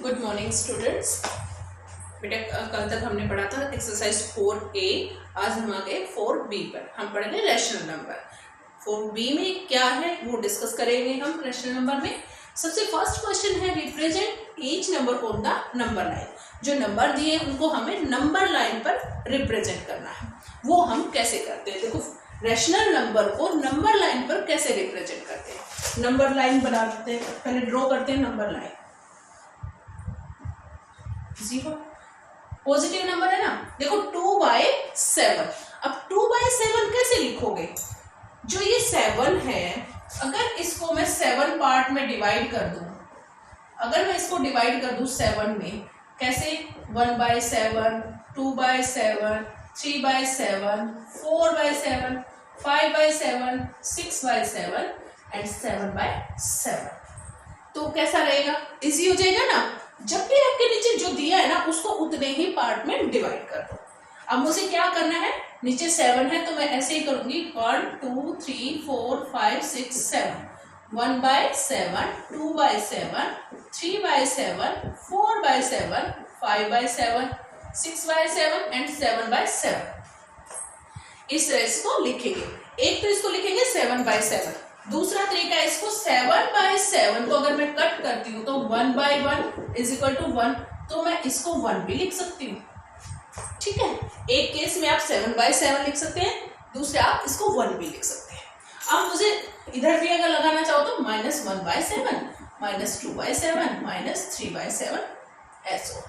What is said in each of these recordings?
Good morning students. बेटा कल तक हमने पढ़ा था एक्सरसाइज 4A। आज हम आ गए 4B पर। हम पढ़ेंगे रैशनल नंबर। 4B में क्या है वो डिस्कस करेंगे हम रैशनल नंबर में। सबसे फर्स्ट क्वेश्चन है represent each number on the number line. जो नंबर दिए उनको हमें नंबर लाइन पर रिप्रेजेंट करना है। वो हम कैसे करते हैं? देखो, रैशनल नंबर को नंबर लाइन पर कैसे रिप्रेजेंट करते हैं। नंबर लाइन बना देते हैं, पहले ड्रॉ करते हैं नंबर लाइन। 0 पॉजिटिव नंबर है ना। देखो 2/7। अब 2/7 कैसे लिखोगे? जो ये 7 है, अगर इसको मैं 7 पार्ट में डिवाइड कर दूं, अगर मैं इसको डिवाइड कर दूं 7 में, कैसे? 1/7, 2/7, 3/7, 4/7, 5/7, 6/7 एंड 7/7। तो कैसा रहेगा? इजी हो जाएगा ना। जब भी आपके नीचे जो दिया है ना उसको उतने ही पार्ट में डिवाइड कर दो। अब मुझे क्या करना है? नीचे 7 है तो मैं ऐसे ही करूंगी 1 2 3 4 5 6 7। 1/7, 2/7, 3/7, 4/7, 5/7, 6/7 एंड 7/7। इस तरह इसको लिखेंगे। एक तो इसको लिखेंगे 7/7। दूसरा तरीका है, इसको 7/7 को अगर मैं कट करती हूँ तो 1/1 इज इक्वल टू 1, तो मैं इसको 1 भी लिख सकती हूँ। ठीक है, एक केस में आप 7/7 लिख सकते हैं, दूसरे आप इसको 1 भी लिख सकते हैं। अब मुझे इधर भी अगर लगाना चाहो तो -1/7, -2/7, -3/7 ऐसे।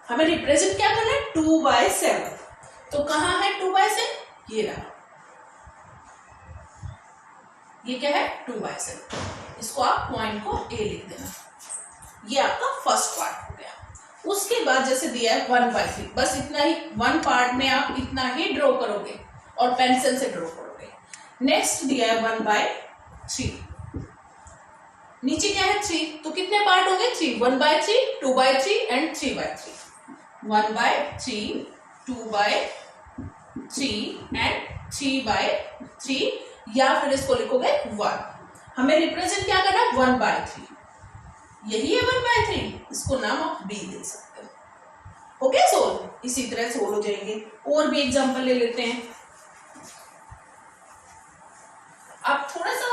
हमें रिप्रेजेंट क्या करना है? 2/7। तो कहाँ है 2/7? ये रहा। ये क्या है? 2/7। इसको आप पॉइंट को A लिख देना। ये आपका फर्स्ट पार्ट हो गया। उसके बाद जैसे दिया है 1/3, बस इतना ही। 1 पार्ट में आप इतना ही ड्रॉ करोगे और पेंसिल से ड्रॉ करोगे। नेक्स्ट दिया है 1/3। नीचे क्या है? 3। तो कितने पार्ट होंगे? 3। 1/3, 2/3 एंड 3/3। 1/3, 2/3 एंड 3/3, या फिर इसको लिखोगे 1। हमें रिप्रेजेंट क्या करना है? 1/3। यही है 1/3। इसको नाम आप B दे सकते हो। Okay, solve. इसी तरह सोल्व हो जाएंगे। और भी एग्जांपल ले लेते हैं। आप थोड़ा सा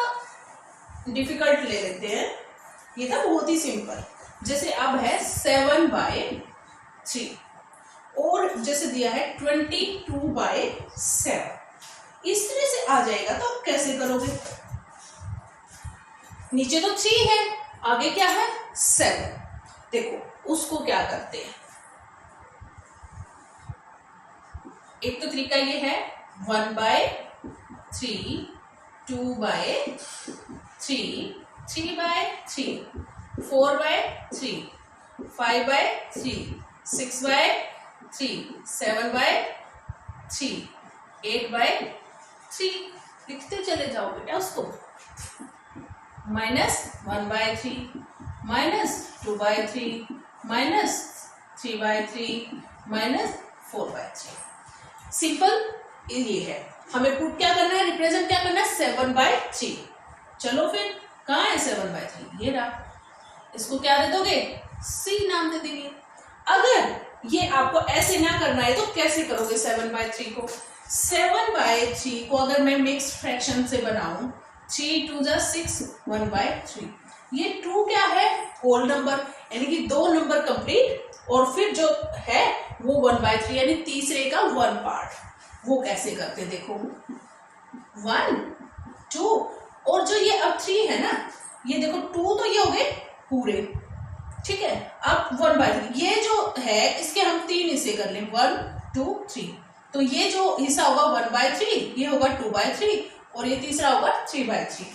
डिफिकल्ट ले लेते हैं। ये था बहुत ही सिंपल। जैसे अब है 7/3 और जैसे दिया है 22/7। इस तरह से आ जाएगा तो आप कैसे करोगे? नीचे तो 3 है, आगे क्या है? 7। देखो उसको क्या करते हैं। एक तो तरीका ये है 1/3, 2/3, 3/3, 4/3, 5/3, 6/3, 7/3, 8/3। लिखते चले जाओ बेटा उसको। -1/3, -2/3, -3/3, -4/3। सिंपल ये है। हमें पुट क्या करना है? रिप्रेजेंट क्या करना है? 7/3। चलो फिर कहाँ है 7/3? ये रहा। इसको क्या दे दोगे? C नाम दे देंगे। अगर ये आपको ऐसे ना करना है तो कैसे करोगे 7/3 को? 7/3 को अगर मैं मिक्स्ड फ्रैक्शन से बनाऊं, 3 2 6, 1/3। ये 2 क्या है? होल नंबर, यानी कि 2 नंबर कंप्लीट, और फिर जो है वो 1/3 यानी तीसरे का 1 पार्ट। वो कैसे करते? देखो 1 2 और जो ये अब 3 है ना, ये देखो 2 तो ये हो गए पूरे। ठीक है, अब 1/3 ये जो है इसके हम 3 हिस्से कर लें, 1 2 3। तो ये जो हिस्सा होगा 1/3, ये होगा 2/3 और ये तीसरा होगा 3/3।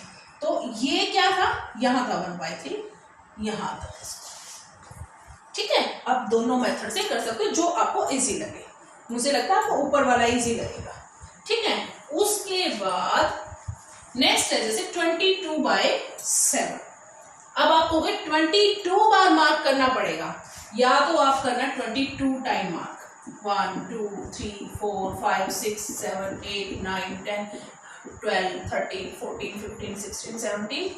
तो ये क्या था? यहाँ था 1/3, यहाँ था। ठीक है, आप दोनों मेथड से कर सकते हो जो आपको इजी लगे। मुझे लगता है आपको ऊपर वाला इजी लगेगा। ठीक है, उसके बाद नेक्स्ट है जैसे 22/7। अब आपको 22 बार मार्क करना पड़ेगा, या तो आप करना 22 टाइम मार्क। 1 2 3 4 5 6 7 8 9 10 12 13 14 15 16 17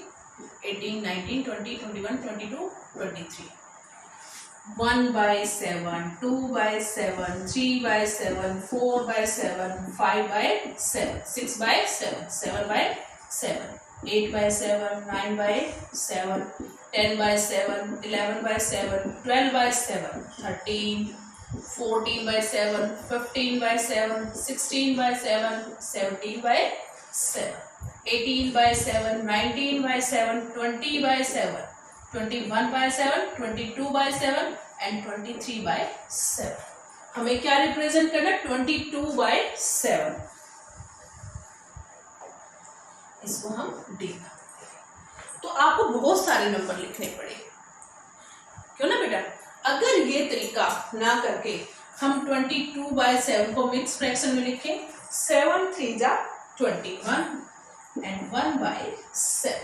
18 19 20 21 22 23। 1/7, 2/7, 3/7, 4/7, 5/7, 6/7, 7/7, 8/7, 9/7, 10/7, 11/7, 12/7, 13, 14/7, 15/7, 16/7, 17/7, 18/7, 19/7, 20/7, 21/7, 22/7 एंड 23/7। हमें क्या रिप्रेजेंट करना है? 22/7। इसको हम डी का, तो आपको बहुत सारे नंबर लिखने पड़े, क्यों ना बेटा? अगर ये तरीका ना करके हम 22/7 को मिक्स फ्रैक्शन में लिखें, 7 3 जा 21 एंड 1/7।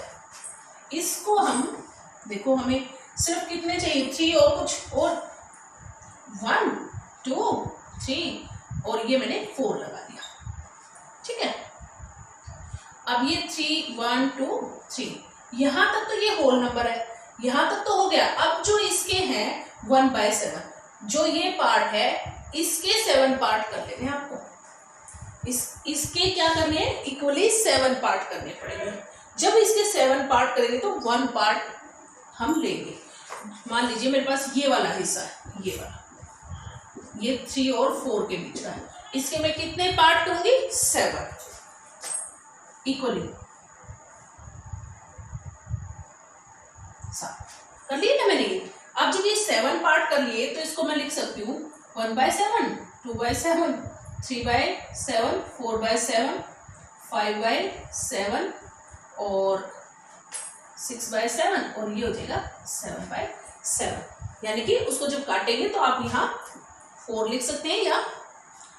इसको हम देखो, हमें सिर्फ कितने चाहिए? 3 और कुछ और 1 2 3 और ये मैंने 4 लगा दिया, ठीक है। अब ये 3 1 2 3 यहां तक तो ये होल नंबर है, यहां तक तो हो गया। अब जो इसके हैं 1/7, जो ये पार्ट है इसके 7 पार्ट कर लेने हैं आपको। इसके क्या करने हैं? इक्वली 7 पार्ट करने पड़ेंगे। जब इसके 7 पार्ट करेंगे तो 1 पार्ट हम लेंगे। मान लीजिए मेरे पास ये वाला हिस्सा है, ये वाला, ये 3 और 4 के बीच का है, इसके मैं कितने पार्ट करूंगी? 7 इक्वली। कर लिए ना मैंने ये। अब जब ये 7 पार्ट कर लिए तो इसको मैं लिख सकती हूँ 1/7, 2/7, 3/7, 4/7, 5/7 और 6/7 और ये हो जाएगा 7/7। यानी कि उसको जब काटेंगे तो आप यहाँ 4 लिख सकते हैं या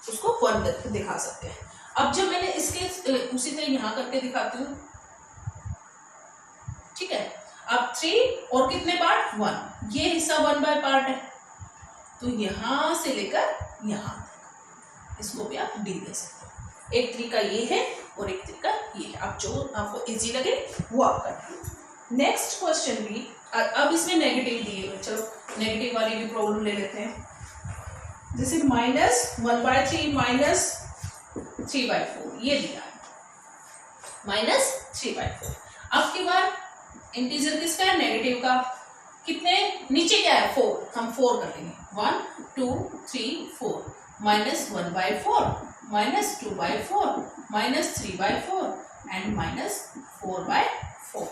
उसको 1 करके दिखा सकते हैं। अब जब मैंने इसके उसी तरह यहाँ करके दिखाती हूँ, ठीक है। अब 3 और कितने पार्ट? 1, ये हिस्सा 1 पार्ट है, तो यहां से लेकर यहां तक इसको भी आप डी दे सकते हो। एक तरीका ये है और एक तरीका ये है, आप जो आपको इजी लगे वो आप करना। नेक्स्ट क्वेश्चन भी, अब इसमें नेगेटिव दिए हुए, चलो नेगेटिव वाली भी प्रॉब्लम ले लेते हैं। जैसे -1/3 -3/4 ये दिया है, -3/4। अब के बाद इंटीजर किसका है? नेगेटिव का। कितने नीचे क्या है? 4, हम 4 कर लेंगे। 1 2 3 4 -1/4 -2/4 -3/4 एंड -4/4।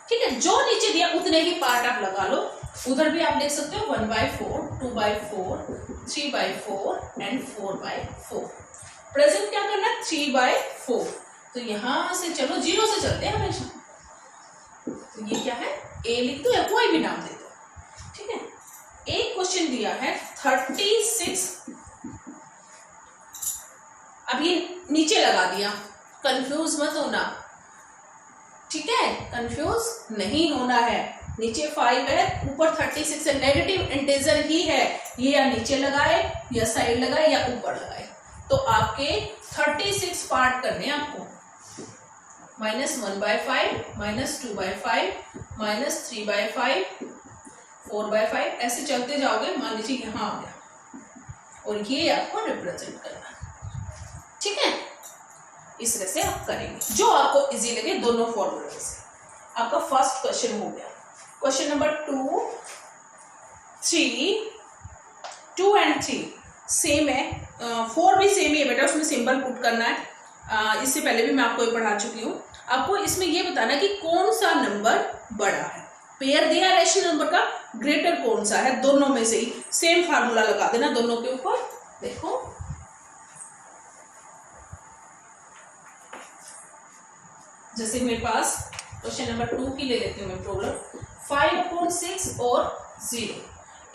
ठीक है, जो नीचे दिया उतने ही पार्ट आप लगा लो। उधर भी आप लिख सकते हो 1/4 2/4 3/4 एंड 4/4। प्रेजेंट क्या करना है? 3/4। तो यहां से चलो 0 से चलते हैं हमेशा। तो ये क्या है? ए लिख दो या कोई भी नाम दे दो, ठीक है। एक क्वेश्चन दिया है 36। अब ये नीचे लगा दिया, कंफ्यूज मत होना, ठीक है। कंफ्यूज नहीं होना है। नीचे 5 है, ऊपर 36 है, नेगेटिव इंटीजर ही है। ये या नीचे लगाए या साइड लगाए या ऊपर लगाए। तो आपके 36 पार्ट करने हैं आपको। -1/5 -2/5 -3/5 4/5 ऐसे चलते जाओगे। मान लीजिए यहाँ आ गया और ये आपको रिप्रेजेंट करना है, ठीक है। इस तरह से आप करेंगे जो आपको इजी लगे दोनों फॉर्मूले से। आपका फर्स्ट क्वेश्चन हो गया। क्वेश्चन नंबर 2 एंड 3 सेम है। 4 भी सेम ही है बेटा, उसमें सिंबल पुट करना है। इससे पहले भी मैं आपको ये पढ़ा चुकी हूँ। आपको इसमें ये बताना कि कौन सा नंबर बड़ा है। पेयर दिया रेशनल नंबर का, ग्रेटर कौन सा है, दोनों में से ही सेम फार्मूला लगा देना दोनों के ऊपर। देखो जैसे मेरे पास क्वेश्चन नंबर 2 की ले लेती हूँ मैं प्रॉब्लम। 5/6 और 0,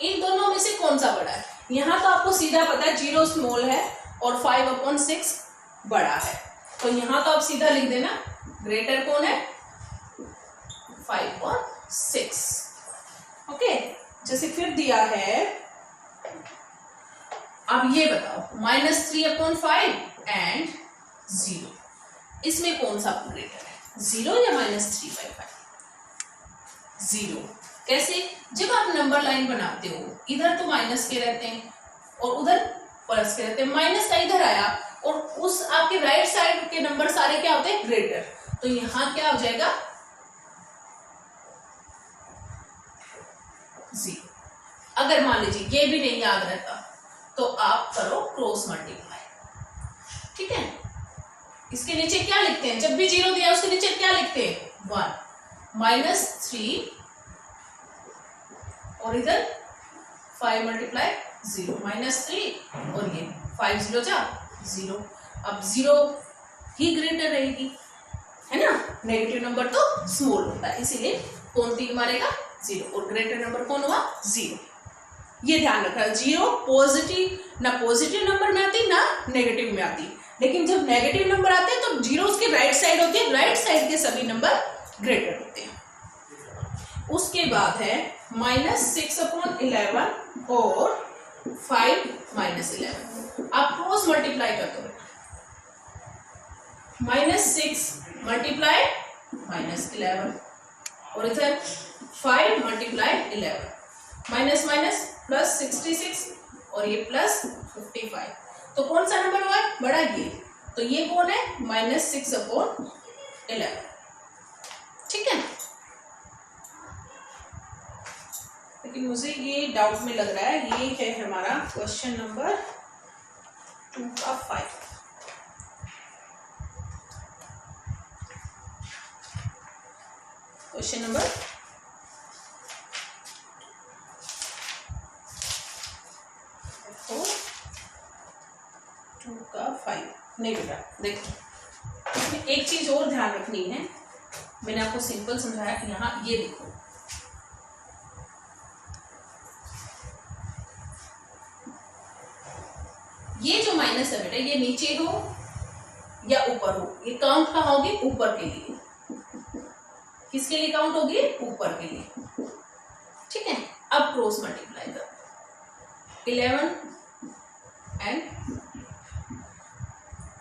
इन दोनों में से कौन सा बड़ा है? यहाँ तो आपको सीधा पता है 0 स्मॉल है और 5/6 बड़ा है, तो यहाँ तो आप सीधा लिख देना ग्रेटर कौन है? 5/6। ओके, जैसे फिर दिया है, अब ये बताओ -3/5 एंड 0, इसमें कौन सा ग्रेटर है? 0 या -3/5? 0, कैसे? जब आप नंबर लाइन बनाते हो, इधर तो माइनस के रहते हैं और उधर प्लस के रहते हैं, माइनस का इधर आया और उस आपके राइट साइड के नंबर सारे क्या होते हैं? ग्रेटर। तो यहां क्या हो जाएगा? 0। अगर मान लीजिए ये भी नहीं याद रहता तो आप करो क्रॉस मल्टीप्लाई, ठीक है। इसके नीचे क्या लिखते हैं? जब भी 0 दिया उसके नीचे क्या लिखते हैं? 1 -3 और इधर 5 मल्टीप्लाई 0 -3 और ये 5 0 जा 0। अब 0 ही ग्रेटर रहेगी, है ना। नेगेटिव नंबर तो स्मॉल होता है, इसीलिए कौन 3 मारेगा? 0। और ग्रेटर नंबर कौन हुआ? 0। ये ध्यान रखना, 0 पॉजिटिव ना पॉजिटिव नंबर में आती ना नेगेटिव में आती, लेकिन जब नेगेटिव नंबर आते हैं तो 0 उसके राइट साइड होती है, राइट साइड के सभी नंबर ग्रेटर होते हैं। उसके बाद है -6/11 और 5 -11। आप क्रॉस मल्टीप्लाई कर दो, -6 मल्टीप्लाई -11 और इधर 5 मल्टीप्लाई 11, माइनस माइनस प्लस 66 और ये प्लस 55। तो कौन सा नंबर हुआ? बड़ा ये। तो ये कौन है? -6/11, ठीक है। लेकिन मुझे ये डाउट में लग रहा है, ये है हमारा क्वेश्चन नंबर 2 का 5। क्वेश्चन नंबर 2 का 5 नहीं बेटा। देखो इसमें एक चीज और ध्यान रखनी है, मैंने आपको सिंपल समझाया। यहाँ ये देखो, ये जो माइनस है बेटा, ये नीचे हो या ऊपर हो, ये काउंट कहाँ होगी? ऊपर के लिए। किसके लिए काउंट होगी? ऊपर के लिए, ठीक है। अब क्रॉस मल्टीप्लाई करो, 11 एंड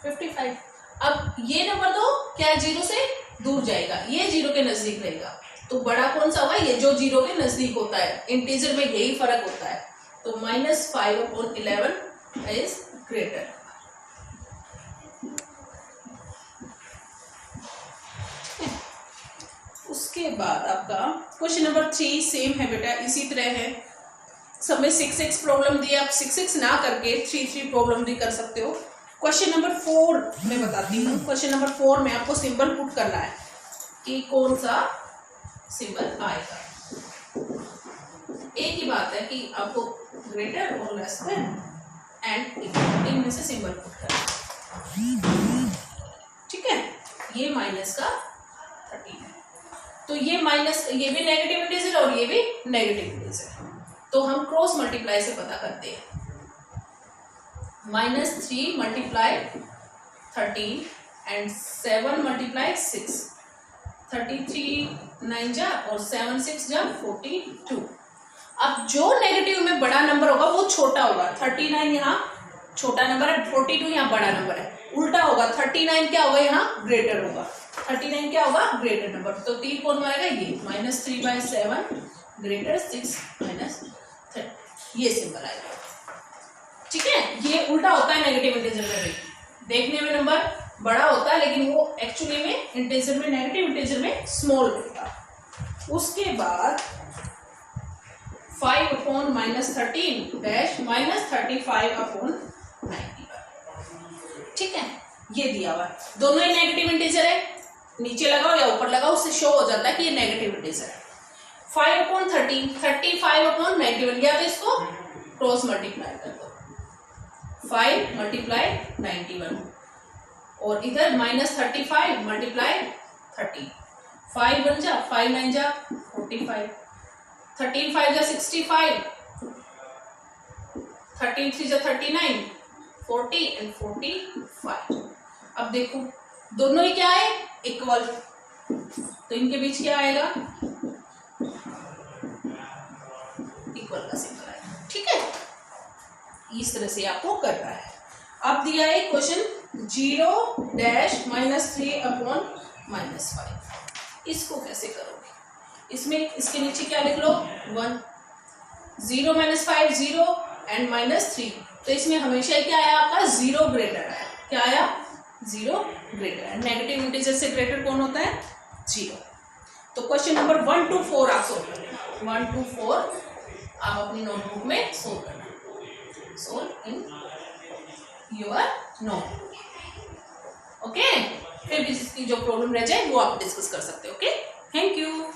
55। अब ये नंबर तो क्या 0 से दूर जाएगा, ये 0 के नजदीक रहेगा, तो बड़ा कौन सा होगा? ये जो 0 के नजदीक होता है। इंटीजर में यही फर्क होता है। तो -5/11 इज ग्रेटर। उसके बाद आपका क्वेश्चन नंबर 3 सेम है बेटा, इसी तरह है। सब में 6 प्रॉब्लम दी है, आप 6 ना करके 3 प्रॉब्लम भी कर सकते हो। क्वेश्चन नंबर 4 मैं बताती हूँ। क्वेश्चन नंबर 4 में आपको सिंबल पुट करना है कि कौन सा सिंबल आएगा। एक ही बात है कि आपको ग्रेटर और लेस देन एंड इक्वल, इनमें से सिंबल पुट करना है, ठीक है। ये माइनस का 13 है, तो ये माइनस, ये भी नेगेटिव इंटीजर और ये भी नेगेटिव इंटीजर, तो हम क्रॉस मल्टीप्लाई से पता करते हैं। -3 मल्टीप्लाई 13 एंड 7 मल्टीप्लाई 6, 33 9 जा और 7 6 जा 42। अब जो नेगेटिव में बड़ा नंबर होगा वो छोटा होगा। 39 यहाँ छोटा नंबर है, 42 यहाँ बड़ा नंबर है। उल्टा होगा, 39 क्या होगा? यहाँ ग्रेटर होगा। 39 क्या होगा? Greater number. तो 3 कौन मारेगा? ये -3/7 ग्रेटर 6 -3, ये सिंबल आएगा, ठीक है। ये उल्टा होता है नेगेटिव इंटीजर में भी, देखने में नंबर बड़ा होता है लेकिन वो एक्चुअली में इंटीजर में, नेगेटिव इंटीजर में स्मॉल होता। उसके बाद 5/-13 डैश -35/91, ठीक है। ये दिया हुआ है, दोनों ही नेगेटिव इंटीजर है। नीचे लगाओ या ऊपर लगाओ, उससे शो हो जाता है कि ये नेगेटिव इंटीजर है। 5/13 35/91, या तो इसको क्रॉस मल्टीप्लाई कर दो, 5 मल्टीप्लाई 91 और इधर -35 मल्टीप्लाई 30, 5 1 जा 5 9 जा 45, 13 5 जा 65, 13 3 जा 39, 40 एंड 45। अब देखो दोनों ही क्या है? इक्वल, तो इनके बीच क्या आएगा? इक्वल का सिंबल आएगा, ठीक है। इस तरह से आपको करना है। अब दिया है क्वेश्चन 0 डैश -3/-5, इसको कैसे करोगे? इसमें इसके नीचे क्या लिख लो 1, 0 - 5 0 एंड -3, तो इसमें हमेशा ही क्या आया आपका 0 ग्रेटर आया। क्या आया 0 ग्रेटर है। नेगेटिव इंटीजर से ग्रेटर कौन होता है 0। तो क्वेश्चन नंबर 1 to 4 आप सोल्व करना, 1 to 4 आप अपनी नोटबुक में सोल्व करना, solve in your notebook. Okay, फिर भी जिसकी जो प्रॉब्लम रह जाए वो आप डिस्कस कर सकते हो। Okay, thank you.